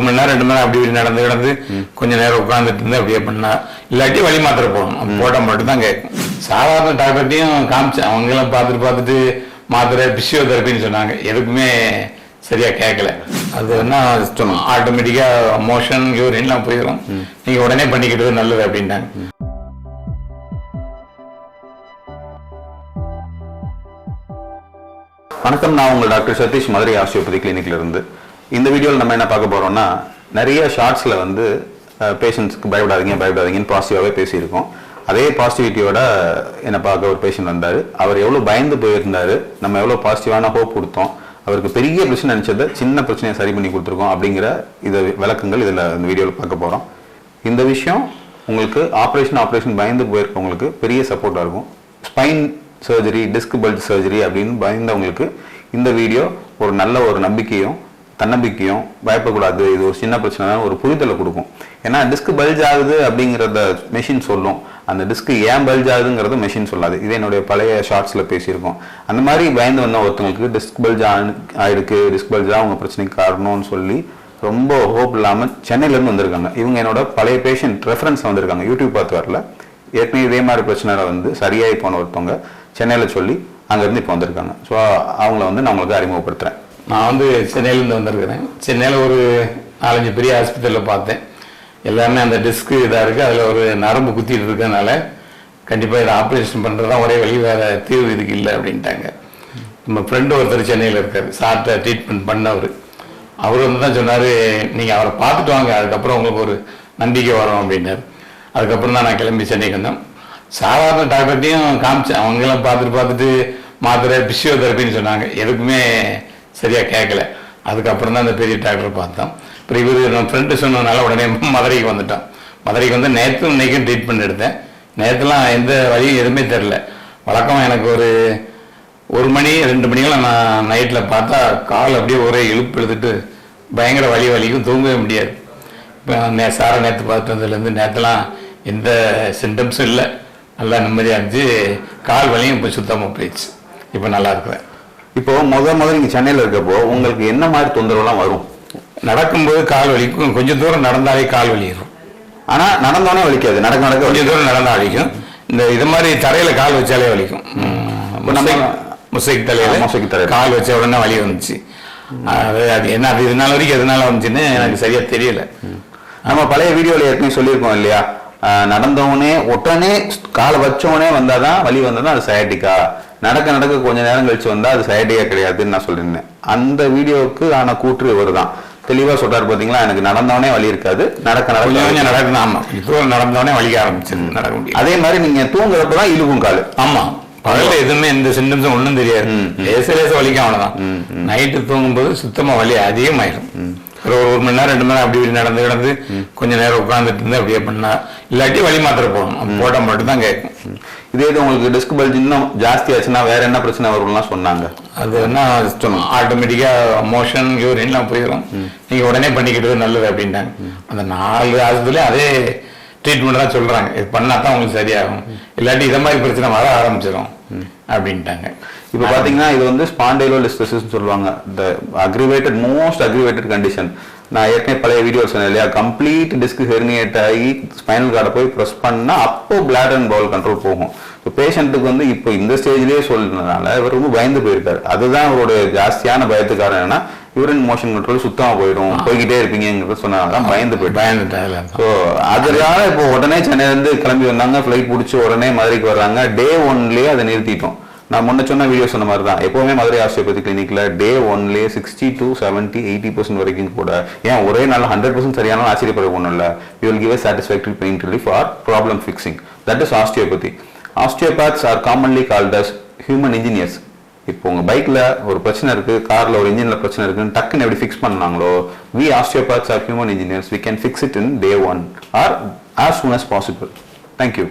மணி நேரம் 2 மணி நேரம் அப்படி நடந்து கொஞ்ச நேரம் உட்காந்துட்டு இருந்து அப்படியே பண்ணா, இல்லாட்டி வழி மாத்திரை போடணும். போட்டால் மட்டும்தான் கேட்கும். சாதாரண டாக்டர்ட்டையும் காமிச்சேன், அவங்கெல்லாம் பார்த்துட்டு மாத்திரை பிசியோதெரப்பின்னு சொன்னாங்க. எதுக்குமே சரியா கேட்கல. அது என்ன சொன்னோம், ஆட்டோமேட்டிக்கா மோஷன் யூரின்லாம் போயிடும், நீங்க உடனே பண்ணிக்கிட்டது நல்லது அப்படின்ட்டாங்க. வணக்கம், நான் உங்கள் டாக்டர் சதீஷ், மதுரை ஆஸ்டியோபதி கிளினிக்ல இருந்து. இந்த வீடியோவில் நம்ம என்ன பார்க்க போறோம்னா, நிறைய ஷார்ட்ஸ்ல பேஷண்ட்ஸ்க்கு பயப்படாதீங்கன்னு பாசிட்டிவாகவே பேசியிருக்கோம். அதே பாசிட்டிவிட்டியோட என்ன பார்க்க ஒரு பேஷண்ட் வந்தார். அவர் எவ்வளோ பயந்து போயிருந்தாரு, நம்ம எவ்வளோ பாசிட்டிவான ஹோப் கொடுத்தோம், அவருக்கு பெரிய பிரச்சனை நினச்சதை சின்ன பிரச்சனையை சரி பண்ணி கொடுத்துருக்கோம் அப்படிங்கிற இதை விளக்கங்கள் இதில் இந்த வீடியோவில் பார்க்க போகிறோம். இந்த விஷயம் உங்களுக்கு ஆப்ரேஷன் பயந்து போயிருக்கவங்களுக்கு பெரிய சப்போர்ட்டாக இருக்கும். Spine surgery, disk bulge surgery அப்படின்னு பயந்தவங்களுக்கு இந்த வீடியோ ஒரு நல்ல ஒரு நம்பிக்கையும் தன்னம்பிக்கையும், பயப்படக்கூடாது, இது ஒரு சின்ன பிரச்சனை தான், ஒரு புரிதலை கொடுக்கும். ஏன்னா டிஸ்க் பல்ஜ் ஆகுது அப்படிங்கிறத மெஷின் சொல்லும், அந்த டிஸ்க் ஏன் பல்ஜ் ஆகுதுங்கிறத மெஷின் சொல்லாது. இதே என்னுடைய பழைய ஷார்ட்ஸில் பேசியிருக்கோம். அந்த மாதிரி பயந்து வந்த ஒருத்தவங்களுக்கு டிஸ்க் பல்ஜ் ஆயிருக்கு, டிஸ்க் பல்ஜா அவங்க பிரச்சனைக்கு காரணம்னு சொல்லி ரொம்ப ஹோப் இல்லாமல் சென்னையிலேருந்து வந்திருக்காங்க. இவங்க என்னோட பழைய பேஷண்ட் ரெஃபரன்ஸ் வந்திருக்காங்க, யூடியூப் பார்த்து வரல. ஏற்கனவே இதே மாதிரி பிரச்சனை சரியாகி போன ஒருத்தவங்க சென்னையில் சொல்லி அங்கேருந்து இப்போ வந்திருக்காங்க. ஸோ அவங்கள நான் உங்களுக்கு அறிமுகப்படுத்துகிறேன். நான் சென்னையிலேருந்து வந்திருக்கிறேன். சென்னையில் ஒரு 4-5 பெரிய ஹாஸ்பிட்டலில் பார்த்தேன். எல்லாருமே அந்த டிஸ்க்கு இதாக இருக்குது, அதில் ஒரு நரம்பு குத்திட்டு இருக்கனால கண்டிப்பாக இதை ஆப்ரேஷன் பண்ணுறது தான் ஒரே வழி, வேறு தீர்வு இதுக்கு இல்லை அப்படின்ட்டாங்க. நம்ம ஃப்ரெண்டு ஒருத்தர் சென்னையில் இருக்கார், சார்ட்ட ட்ரீட்மெண்ட் பண்ணவர். அவர் தான் சொன்னார், நீங்கள் அவரை பார்த்துட்டு வாங்க, அதுக்கப்புறம் உங்களுக்கு ஒரு நம்பிக்கை வரும் அப்படின்னாரு. அதுக்கப்புறம் தான் நான் கிளம்பி சென்னைக்கு வந்தேன். சாதாரண டாக்டர்ட்டையும் காமிச்சேன், அவங்கெல்லாம் பார்த்துட்டு மாத்திரை பிசியோதெரப்பின்னு சொன்னாங்க. எதுக்குமே சரியாக கேட்கல. அதுக்கப்புறம் தான் அந்த பெரிய டாக்டரை பார்த்தோம். அப்புறம் இவர் நம்ம ஃப்ரெண்டு சொன்னதுனால உடனே மதுரைக்கு வந்துட்டோம். மதுரைக்கு நேற்று இன்னைக்கும் ட்ரீட்மெண்ட் எடுத்தேன். நேற்றுலாம் எந்த வழியும் எதுவுமே தெரில. வழக்கமாக எனக்கு ஒரு 1 மணி 2 மணிக்கெல்லாம் நான் நைட்டில் பார்த்தா கால் அப்படியே ஒரே இழுத்துட்டு பயங்கர வலிக்கும், தூங்கவே முடியாது. இப்போ சாரை நேற்று பார்த்துட்டு வந்ததுலேருந்து நேற்றுலாம் எந்த சிம்டம்ஸும் இல்லை, நல்லா நிம்மதியாக இருந்துச்சு. கால் வலியும் இப்போ சுத்தமாக போயிடுச்சு, இப்போ நல்லா இருக்கிறேன். இப்போ முதல்ல நீங்கள் சென்னையில் இருக்கப்போ உங்களுக்கு என்ன மாதிரி தொந்தரவுலாம் வரும்? நடக்கும்போது கால் வலிக்கும், கொஞ்சம் தூரம் நடந்தாலே கால் வலிக்கும். ஆனால் நடந்தோடனே வலிக்காது, நடக்க கொஞ்சம் தூரம் நடந்தால் வலிக்கும். இந்த மாதிரி தரையில் கால் வச்சாலே வலிக்கும். முசைக்கு தலையில் கால் வச்ச உடனே வலி வந்துச்சு. அது என்ன, அது இதனால வரைக்கும் எதனால வந்துச்சுன்னு எனக்கு சரியா தெரியல. நம்ம பழைய வீடியோவில் ஏற்கனவே சொல்லியிருக்கோம் இல்லையா, நடந்தவனே உடனே காலை வச்சவனே வந்தாதான் வலி வந்ததான் அது சயாட்டிக்கா, நடக்க கொஞ்ச நேரம் கழிச்சு வந்தா அது சயாட்டிக்கா கிடையாதுன்னு நான் சொல்லியிருந்தேன். அந்த வீடியோவுக்கு ஆன கூற்று இவர் தான் தெளிவா சொல்றாரு. பாத்தீங்களா, எனக்கு நடந்தவனே வலி இருக்காது, நடக்கணும். ஆமா, இப்போ நடந்தவனே வலிக்க ஆரம்பிச்சு நடக்க முடியும். அதே மாதிரி நீங்க தூங்குறப்பதான் இழுக்கும் காலு. ஆமா, பகல்ல எதுவுமே எந்த சிம்டம்ஸும் ஒன்றும் தெரியாது, லேச வலிக்க அவ்வளவுதான். நைட்டு தூங்கும்போது சுத்தமா வலி அதிகமாயிடும். ஒரு 1 மணி நேரம் 2 மணி நேரம் அப்படி நடந்து கொஞ்ச நேரம் உட்காந்துட்டு இருந்து அப்படியே பண்ணா, இல்லாட்டி வழி மாத்திரை போடணும். போட்டால் மட்டும்தான் கேட்கும். இதே இது உங்களுக்கு டிஸ்க் பல்ஜ் இன்னும் ஜாஸ்தி ஆச்சுன்னா வேற என்ன பிரச்சனை வரும்லாம் சொன்னாங்க. அது என்ன சொன்னோம், ஆட்டோமேட்டிக்கா மோஷன் யூரின்லாம் போயிடும், நீங்க உடனே பண்ணிக்கிட்டது நல்லது அப்படின்ட்டாங்க. அந்த 4 ஹாஸ்பிட்டலே அதே ட்ரீட்மெண்ட் தான் சொல்றாங்க, இது பண்ணா தான் உங்களுக்கு சரியாகும், இல்லாட்டி இதை மாதிரி பிரச்சனை வர ஆரம்பிச்சிடும் அப்படின்ட்டாங்க. இப்போ பார்த்தீங்கன்னா இது ஸ்பாண்டைலோலிஸ்டசிஸ் சொல்லுவாங்க, மோஸ்ட் அக்ரிவேட்டட் கண்டிஷன். நான் ஏற்கனவே பழைய வீடியோ சொன்னேன் இல்லையா, கம்ப்ளீட் டிஸ்க் ஹெர்னியேட் ஆகி ஸ்பைனல் கார்டை போய் ப்ரெஸ் பண்ணால் அப்போ பிளாடர் அண்ட் பவுல் கண்ட்ரோல் போகும். இப்போ பேஷண்ட்டுக்கு இப்போ இந்த ஸ்டேஜ்லேயே சொல்றதுனால இவர் ரொம்ப பயந்து போயிருக்காரு. அதுதான் அவரோட ஜாஸ்தியான பயத்துக்கு காரணம். என்னன்னா யூரின் மோஷன் கண்ட்ரோல் சுத்தமாக போய்கிட்டே இருப்பீங்கிறது சொன்னதான் பயந்து பயந்துட்டாங்க. ஸோ அதனால இப்போ உடனே சென்னையிலேருந்து கிளம்பி வந்தாங்க, ஃப்ளைட் பிடிச்சி உடனே மதுரைக்கு வர்றாங்க. Day 1லயே அதை நிறுத்திட்டோம். நான் முன்ன சொன்ன வீடியோ சொன்ன மாதிரி தான், எப்பவுமே மதுரை ஆஸ்டியோபதி கிளினிக்ல Day 1லயே 60 to 70, 80% வரைக்கும் கூட, ஏன் ஒரே நாள் 100% சரியான ஆச்சரியப்பட ஒன்றும் இல்லை. You will give a satisfactory pain relief or problem fixing. That is osteopathy. Osteopaths are commonly called as human engineers. இப்போ உங்க பைக்ல ஒரு பிரச்சனை இருக்கு, கார்ல ஒரு இன்ஜின்ல பிரச்சனை இருக்குன்னு டக்குன்னு எப்படி ஃபிக்ஸ் பண்ணாங்களோ, we osteopaths are human engineers. We can fix it in Day 1 or as soon as possible. Thank you.